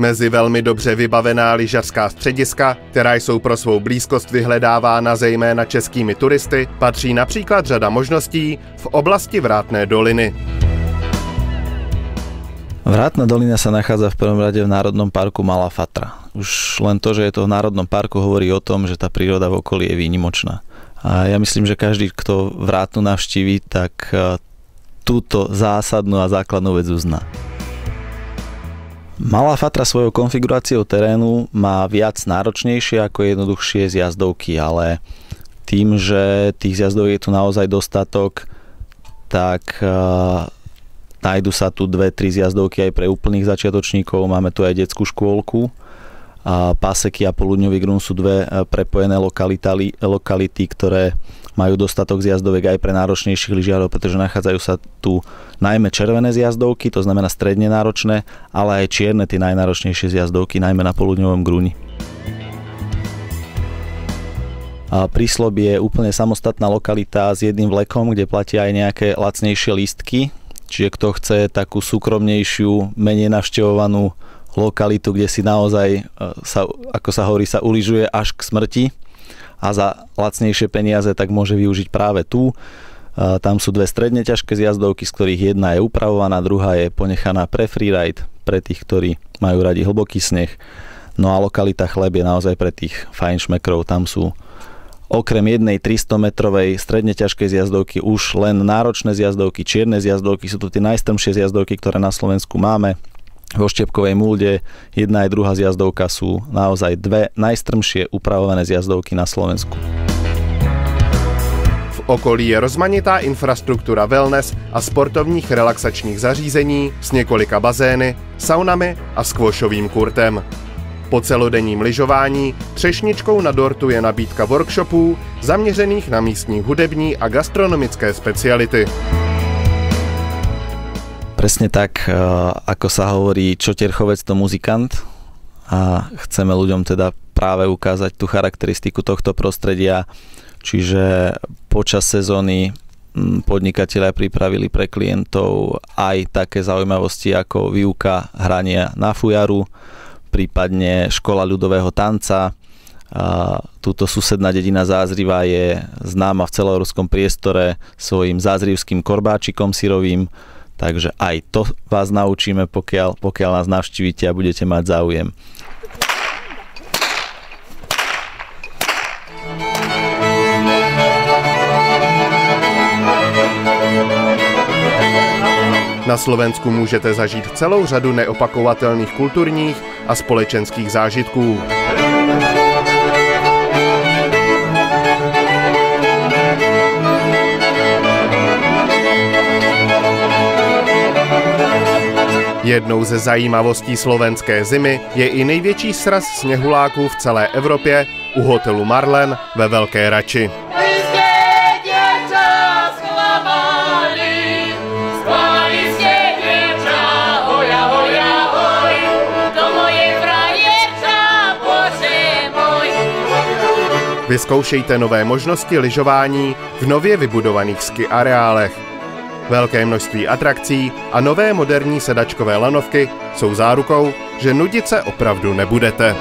Mezi velmi dobře vybavená lyžařská střediska, která jsou pro svou blízkost vyhledávána zejména českými turisty, patří například řada možností v oblasti Vrátné doliny. Vrátna dolina sa nachádza v prvom rade v Národnom parku Malá Fatra. Už len to, že je to v Národnom parku, hovorí o tom, že tá príroda v okolí je výnimočná. A ja myslím, že každý, kto Vrátnu navštíví, tak túto zásadnú a základnú vec uzná. Malá Fatra svojou konfiguráciou terénu má viac náročnejšie ako jednoduchšie zjazdovky, ale tým, že tých zjazdov je tu naozaj dostatok, tak nájdu sa tu 2-3 zjazdovky aj pre úplných začiatočníkov. Máme tu aj detskú škôlku. Paseky a Poludňový grún sú dve prepojené lokality, ktoré majú dostatok zjazdovek aj pre náročnejších lyžiarov, pretože nachádzajú sa tu najmä červené zjazdovky, to znamená stredne náročné, ale aj čierne, tie najnáročnejšie zjazdovky, najmä na Poludňovom grúni. Príslob je úplne samostatná lokalita s jedným vlekom, kde platia aj nejaké lacnejšie lístky. Čiže kto chce takú súkromnejšiu, menej navštevovanú lokalitu, kde si naozaj, ako sa hovorí, sa ulyžuje až k smrti a za lacnejšie peniaze, tak môže využiť práve tu. Tam sú dve stredne ťažké zjazdovky, z ktorých jedna je upravovaná, druhá je ponechaná pre freeride, pre tých, ktorí majú radi hlboký sneh. No a lokalita Chleb je naozaj pre tých fajnšmekrov, tam sú okrem jednej 300-metrovej stredne ťažkej zjazdovky už len náročné zjazdovky, čierne zjazdovky, sú to tie najstrmšie zjazdovky, ktoré na Slovensku máme. Vo Štepkovej Múlde jedna aj druhá zjazdovka sú naozaj dve najstrmšie upravované zjazdovky na Slovensku. V okolí je rozmanitá infrastruktura wellness a sportovních relaxačních zařízení s několika bazény, saunami a squashovým kurtem. Po celodenním lyžování Třešničkou na dortu je nabídka workshopů zaměřených na místní hudební a gastronomické speciality. Presne tak, ako sa hovorí, čo terchovec, to muzikant. A chceme ľuďom teda práve ukázať tú charakteristiku tohto prostredia. Čiže počas sezóny podnikatelia pripravili pre klientov aj také zaujímavosti ako výuka hrania na fujaru, prípadne škola ľudového tanca. Túto susedná dedina Zázriva je známa v celoeurópskom priestore svojím zázrivským korbáčikom syrovým, takže aj to vás naučíme, pokiaľ nás navštívite a budete mať záujem. Na Slovensku můžete zažít celou řadu neopakovatelných kulturních a společenských zážitků. Jednou ze zajímavostí slovenské zimy je i největší sraz sněhuláků v celé Evropě u hotelu Marlen ve Velké Rači. Vyzkoušejte nové možnosti lyžování v nově vybudovaných ski areálech. Velké množství atrakcí a nové moderní sedačkové lanovky jsou zárukou, že nudit se opravdu nebudete.